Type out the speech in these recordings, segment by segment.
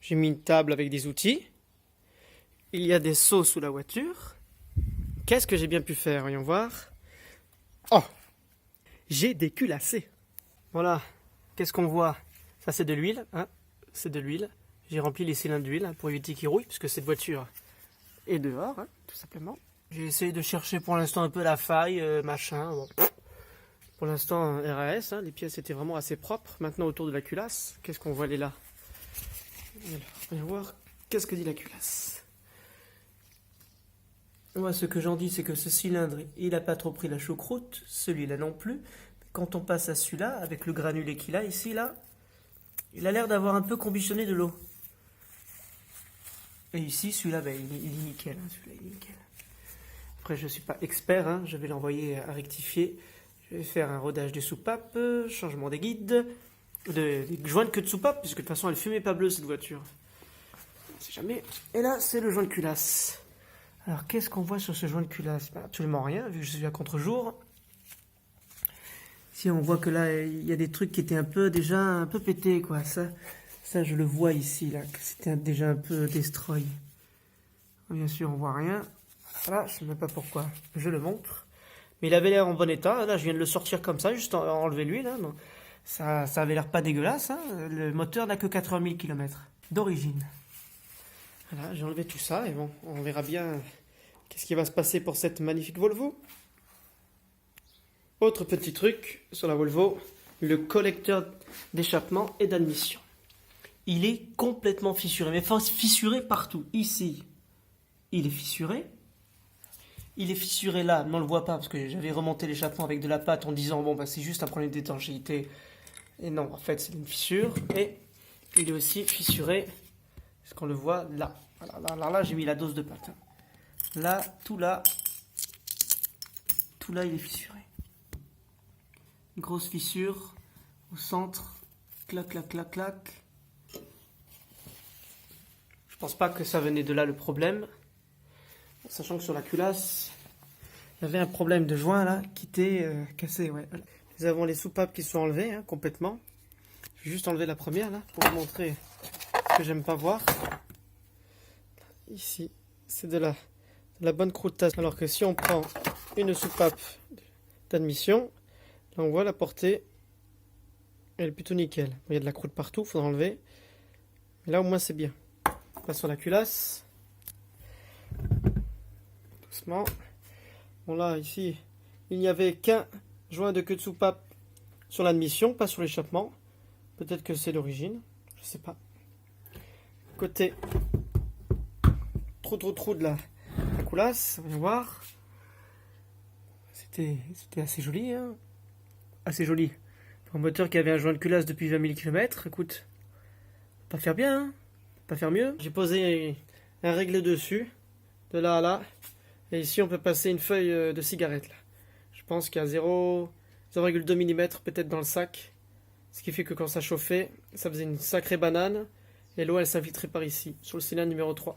J'ai mis une table avec des outils. Il y a des seaux sous la voiture. Qu'est-ce que j'ai bien pu faire? Voyons voir. Oh! J'ai déculassé. Voilà. Qu'est-ce qu'on voit? Ça, c'est de l'huile. Hein, c'est de l'huile. J'ai rempli les cylindres d'huile hein, pour éviter qu'ils rouillent, puisque cette voiture est dehors, hein, tout simplement. J'ai essayé de chercher pour l'instant un peu la faille, machin. Bon. Pour l'instant, RAS, hein, les pièces étaient vraiment assez propres. Maintenant, autour de la culasse, qu'est-ce qu'on voit? Elle est là. Alors, voyons voir. Qu'est-ce que dit la culasse? Moi, ce que j'en dis, c'est que ce cylindre, il n'a pas trop pris la choucroute. Celui-là non plus. Quand on passe à celui-là, avec le granulé qu'il a ici, là, il a l'air d'avoir un peu combustionné de l'eau. Et ici, celui-là, ben, il est nickel. Hein, celui-là, il est nickel. Après, je ne suis pas expert. Hein, je vais l'envoyer à rectifier. Je vais faire un rodage des soupapes, changement des guides, des joints de queue de soupape, puisque de toute façon, elle fumait pas bleue, cette voiture. On sait jamais. Et là, c'est le joint de culasse. Alors, qu'est-ce qu'on voit sur ce joint de culasse? Ben, absolument rien, vu que je suis à contre-jour. Si on voit que là, il y a des trucs qui étaient déjà un peu pétés, quoi. Ça, je le vois ici, là, que c'était déjà un peu destroy. Bien sûr, on voit rien. Voilà, je ne sais même pas pourquoi. Je le montre. Mais il avait l'air en bon état. Là, je viens de le sortir comme ça, juste enlever l'huile. Hein. Ça avait l'air pas dégueulasse. Hein. Le moteur n'a que 80 000 km d'origine. Voilà, j'ai enlevé tout ça et bon, on verra bien qu'est-ce qui va se passer pour cette magnifique Volvo. Autre petit truc sur la Volvo, le collecteur d'échappement et d'admission. Il est complètement fissuré, mais fissuré partout. Ici, il est fissuré. Il est fissuré là, mais on ne le voit pas parce que j'avais remonté l'échappement avec de la pâte en disant bon bah c'est juste un problème d'étanchéité. Et non, en fait c'est une fissure. Et il est aussi fissuré, est-ce qu'on le voit là? Voilà, là j'ai mis la dose de pâte. Là, tout là, il est fissuré. Une grosse fissure au centre, clac, clac, clac, clac. Je pense pas que ça venait de là le problème. Sachant que sur la culasse, il y avait un problème de joint là qui était cassé. Ouais. Nous avons les soupapes qui sont enlevées hein, complètement. Je vais juste enlever la première là pour vous montrer ce que j'aime pas voir. Ici, c'est de la bonne croûtasse. Alors que si on prend une soupape d'admission, là on voit la portée, elle est plutôt nickel. Il y a de la croûte partout, il faudra enlever. Mais là au moins c'est bien. On passe sur la culasse. Doucement. Bon là, ici, il n'y avait qu'un joint de queue de soupape sur l'admission, pas sur l'échappement. Peut-être que c'est l'origine, je sais pas. Côté trou de la coulasse, on va voir. C'était assez joli, hein. Assez joli. Pour un moteur qui avait un joint de culasse depuis 20 000 km, écoute, pas faire bien, hein. Pas faire mieux. J'ai posé un règle dessus, de là à là. Et ici, on peut passer une feuille de cigarette. Là. Je pense qu'il y a 0,2 mm peut-être dans le sac. Ce qui fait que quand ça chauffait, ça faisait une sacrée banane. Et l'eau, elle s'infiltrait par ici, sur le cylindre numéro 3.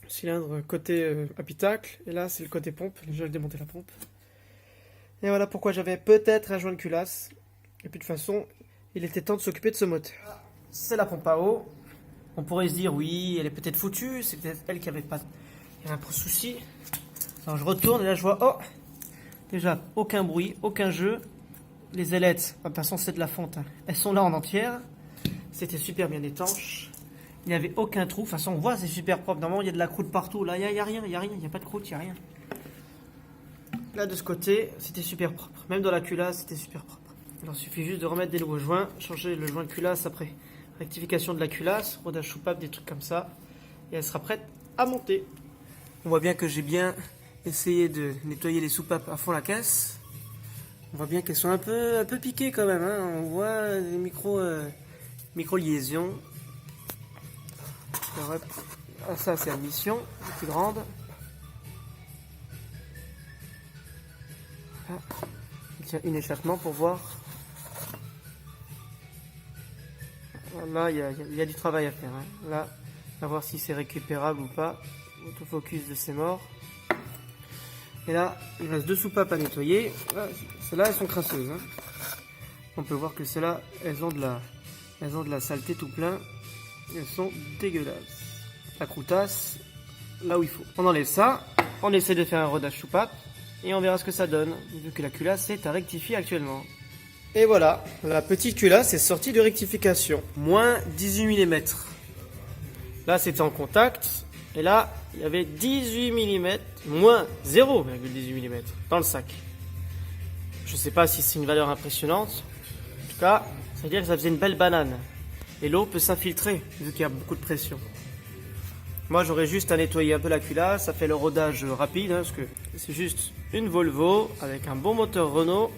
Le cylindre côté habitacle. Et là, c'est le côté pompe. Déjà, je démontais la pompe. Et voilà pourquoi j'avais peut-être un joint de culasse. Et puis de toute façon, il était temps de s'occuper de ce moteur. C'est la pompe à eau. On pourrait se dire, oui, elle est peut-être foutue. C'est peut-être elle qui avait pas... Il y a un peu souci. Alors je retourne et là je vois, oh, déjà aucun bruit, aucun jeu. Les ailettes, de toute façon c'est de la fonte, hein. Elles sont là en entière. C'était super bien étanche. Il n'y avait aucun trou. De toute façon on voit, c'est super propre. Normalement il y a de la croûte partout. Là il n'y a rien, il n'y a pas de croûte, il n'y a rien. Là de ce côté, c'était super propre. Même dans la culasse, c'était super propre. Alors il suffit juste de remettre des nouveaux joints, changer le joint de culasse après. Rectification de la culasse, rodage soupape, des trucs comme ça. Et elle sera prête à monter. On voit bien que j'ai bien essayé de nettoyer les soupapes à fond la caisse. On voit bien qu'elles sont un peu piquées quand même. Hein. On voit des micro-liaisons. Ah, ça c'est admission, la plus grande. Ah, il y a un échappement pour voir. Là, il y a du travail à faire. Hein. Là, à voir si c'est récupérable ou pas. Autofocus de ces morts. Et là, il reste 2 soupapes à nettoyer. Celles-là, elles sont crasseuses. Hein. On peut voir que celles-là, elles ont de la saleté tout plein. Elles sont dégueulasses. La croutasse, là où il faut. On enlève ça, on essaie de faire un rodage soupape et on verra ce que ça donne, vu que la culasse est à rectifier actuellement. Et voilà, la petite culasse est sortie de rectification. Moins 18 mm. Là, c'était en contact. Et là, il y avait 18 mm, moins 0,18 mm dans le sac. Je sais pas si c'est une valeur impressionnante. En tout cas, ça veut dire que ça faisait une belle banane. Et l'eau peut s'infiltrer, vu qu'il y a beaucoup de pression. Moi, j'aurais juste à nettoyer un peu la culasse. Ça fait le rodage rapide, parce que c'est juste une Volvo avec un bon moteur Renault.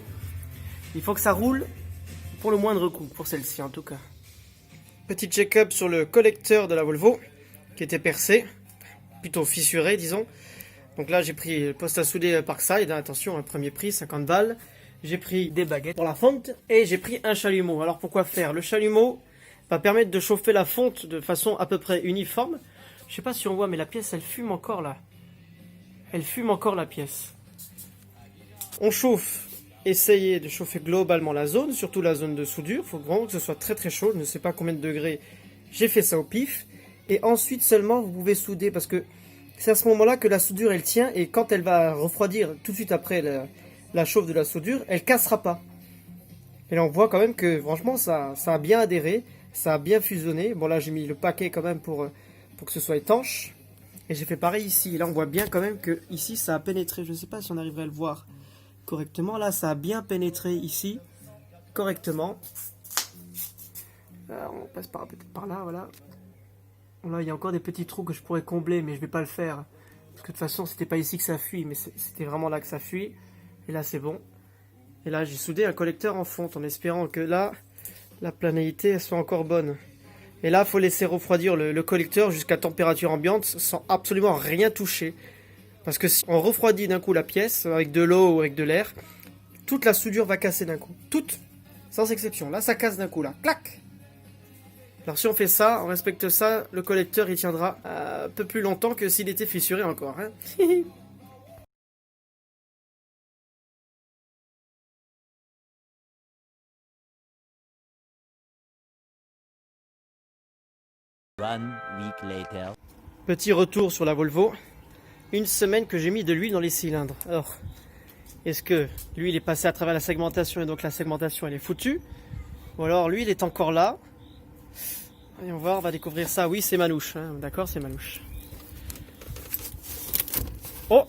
Il faut que ça roule pour le moindre coût, pour celle-ci en tout cas. Petit check-up sur le collecteur de la Volvo, qui était percé, plutôt fissuré disons. Donc là j'ai pris le poste à souder Parkside, attention, un premier prix, 50 balles. J'ai pris des baguettes pour la fonte et j'ai pris un chalumeau. Alors pourquoi faire? Le chalumeau va permettre de chauffer la fonte de façon à peu près uniforme. Je sais pas si on voit mais la pièce elle fume encore là. Elle fume encore la pièce. On chauffe. Essayez de chauffer globalement la zone, surtout la zone de soudure. Il faut vraiment que ce soit très très chaud. Je ne sais pas combien de degrés. J'ai fait ça au pif. Et ensuite seulement vous pouvez souder parce que c'est à ce moment-là que la soudure elle tient. Et quand elle va refroidir tout de suite après la chauffe de la soudure, elle cassera pas. Et là on voit quand même que franchement ça a bien adhéré. Ça a bien fusionné. Bon là j'ai mis le paquet quand même pour que ce soit étanche. Et j'ai fait pareil ici. Et là on voit bien quand même que ici ça a pénétré. Je ne sais pas si on arriverait à le voir correctement. Là, ça a bien pénétré ici, correctement. Là, on passe peut-être par là, voilà. Là, il y a encore des petits trous que je pourrais combler, mais je vais pas le faire. Parce que de toute façon, c'était pas ici que ça fuit, mais c'était vraiment là que ça fuit. Et là, c'est bon. Et là, j'ai soudé un collecteur en fonte, en espérant que là, la planéité elle soit encore bonne. Et là, il faut laisser refroidir le collecteur jusqu'à température ambiante, sans absolument rien toucher. Parce que si on refroidit d'un coup la pièce, avec de l'eau ou avec de l'air, toute la soudure va casser d'un coup. Toute, sans exception. Là, ça casse d'un coup, là. Clac! Alors si on fait ça, on respecte ça, le collecteur, il tiendra un peu plus longtemps que s'il était fissuré encore. Hein. One week later. Petit retour sur la Volvo. Une semaine que j'ai mis de l'huile dans les cylindres. Alors, est-ce que l'huile est passée à travers la segmentation et donc la segmentation elle est foutue? Ou alors l'huile est encore là? Voyons voir, on va découvrir ça. Oui, c'est manouche, hein. D'accord, c'est manouche. Oh!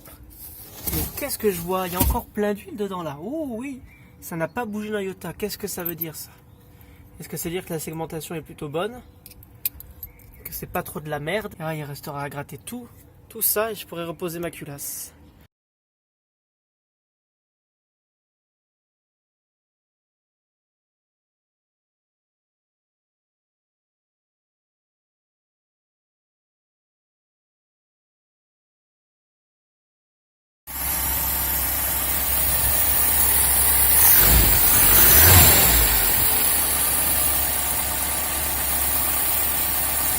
Mais qu'est-ce que je vois? Il y a encore plein d'huile dedans là. Oh oui! Ça n'a pas bougé d'un iota. Qu'est-ce que ça veut dire ça? Est-ce que c'est dire que la segmentation est plutôt bonne? Que c'est pas trop de la merde? Ah, il restera à gratter tout ça et je pourrais reposer ma culasse.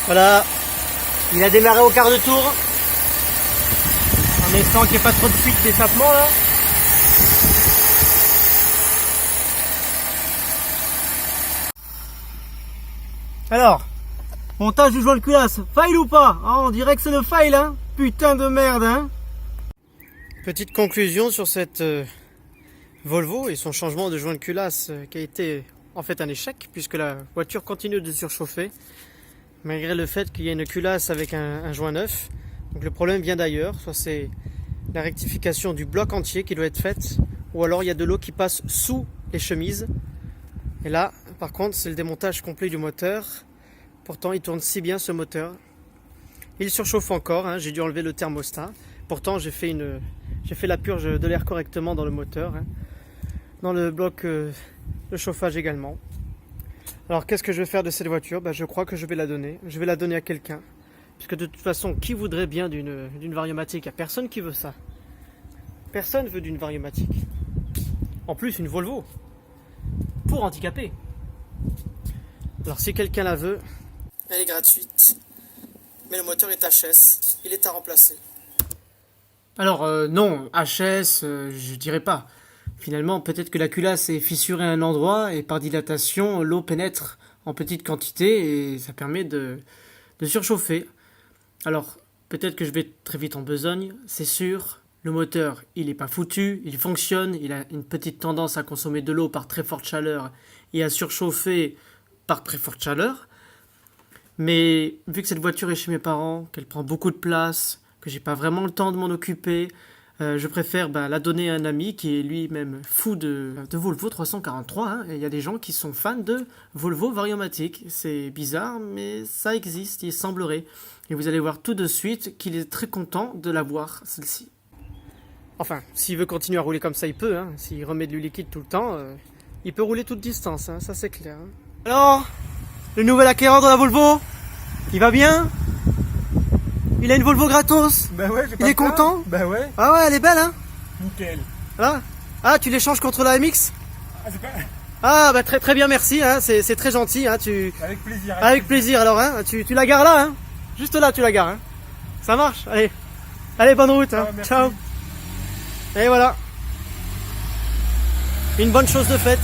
Voilà, il a démarré au quart de tour. En espérant qu'il n'y ait pas trop de fuite d'échappement là. Alors, montage du joint de culasse, fail ou pas? Ah, on dirait que c'est le fail, hein. Putain de merde, hein. Petite conclusion sur cette Volvo et son changement de joint de culasse qui a été en fait un échec puisque la voiture continue de surchauffer malgré le fait qu'il y ait une culasse avec un joint neuf. Donc le problème vient d'ailleurs, soit c'est la rectification du bloc entier qui doit être faite, ou alors il y a de l'eau qui passe sous les chemises. Et là, par contre, c'est le démontage complet du moteur. Pourtant, il tourne si bien ce moteur. Il surchauffe encore, hein, j'ai dû enlever le thermostat. Pourtant, j'ai fait la purge de l'air correctement dans le moteur, hein, dans le bloc de chauffage également. Alors, qu'est-ce que je vais faire de cette voiture? Je crois que je vais la donner. Je vais la donner à quelqu'un. Puisque de toute façon, qui voudrait bien d'une variomatique? Il n'y a personne qui veut ça. Personne veut d'une variomatique. En plus, une Volvo. Pour handicapés. Alors, si quelqu'un la veut, elle est gratuite. Mais le moteur est HS. Il est à remplacer. Alors, non, HS, je dirais pas. Finalement, peut-être que la culasse est fissurée à un endroit et par dilatation, l'eau pénètre en petite quantité et ça permet de surchauffer. Alors, peut-être que je vais très vite en besogne, c'est sûr. Le moteur, il n'est pas foutu, il fonctionne, il a une petite tendance à consommer de l'eau par très forte chaleur et à surchauffer par très forte chaleur. Mais vu que cette voiture est chez mes parents, qu'elle prend beaucoup de place, que j'ai pas vraiment le temps de m'en occuper, je préfère la donner à un ami qui est lui-même fou de Volvo 343. Hein. Et il y a des gens qui sont fans de Volvo Variomatic. C'est bizarre, mais ça existe, il semblerait. Et vous allez voir tout de suite qu'il est très content de l'avoir, celle-ci. Enfin, s'il veut continuer à rouler comme ça, il peut. Hein. S'il remet de l'huile liquide tout le temps, il peut rouler toute distance, hein, ça c'est clair. Hein. Alors, le nouvel acquéreur de la Volvo, il va bien? Il a une Volvo gratos. Bah ouais, il est content? Bah ouais. Ah ouais, elle est belle, hein? Nickel. Voilà. Ah, tu l'échanges contre la MX? Ah, c'est pas... Ah, bah très très bien, merci, hein. C'est très gentil, hein. Avec plaisir. Avec plaisir, alors, hein. Tu la gares là, hein. Juste là, tu la gares, hein. Ça marche, allez. Allez, bonne route, hein. Merci. Ciao. Et voilà. Une bonne chose de faite.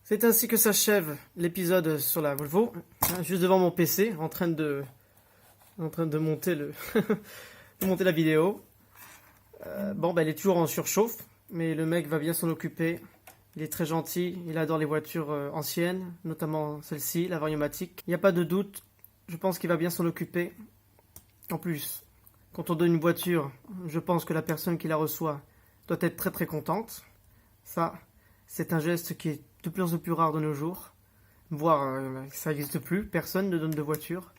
C'est ainsi que s'achève l'épisode sur la Volvo, hein, juste devant mon PC, en train de monter de monter la vidéo. Elle est toujours en surchauffe, mais le mec va bien s'en occuper. Il est très gentil, il adore les voitures anciennes, notamment celle-ci, la Variomatic. Il n'y a pas de doute, je pense qu'il va bien s'en occuper. En plus, quand on donne une voiture, je pense que la personne qui la reçoit doit être très très contente. Ça, c'est un geste qui est de plus en plus rare de nos jours. Voire, ça n'existe plus, personne ne donne de voiture.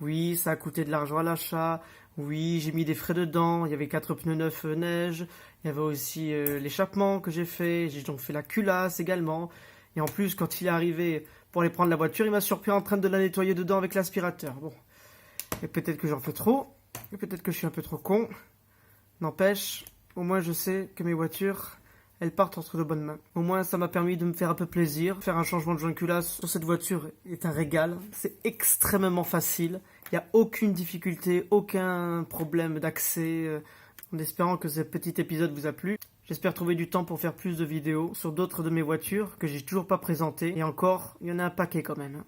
Oui, ça a coûté de l'argent à l'achat. Oui, j'ai mis des frais dedans. Il y avait 4 pneus neufs neige. Il y avait aussi l'échappement que j'ai fait. J'ai donc fait la culasse également. Et en plus, quand il est arrivé pour aller prendre la voiture, il m'a surpris en train de la nettoyer dedans avec l'aspirateur. Bon, et peut-être que j'en fais trop. Et peut-être que je suis un peu trop con. N'empêche, au moins je sais que mes voitures, elles partent entre de bonnes mains. Au moins ça m'a permis de me faire un peu plaisir. Faire un changement de joint de culasse sur cette voiture est un régal. C'est extrêmement facile. Il n'y a aucune difficulté, aucun problème d'accès. En espérant que ce petit épisode vous a plu. J'espère trouver du temps pour faire plus de vidéos sur d'autres de mes voitures que j'ai toujours pas présentées. Et encore, il y en a un paquet quand même.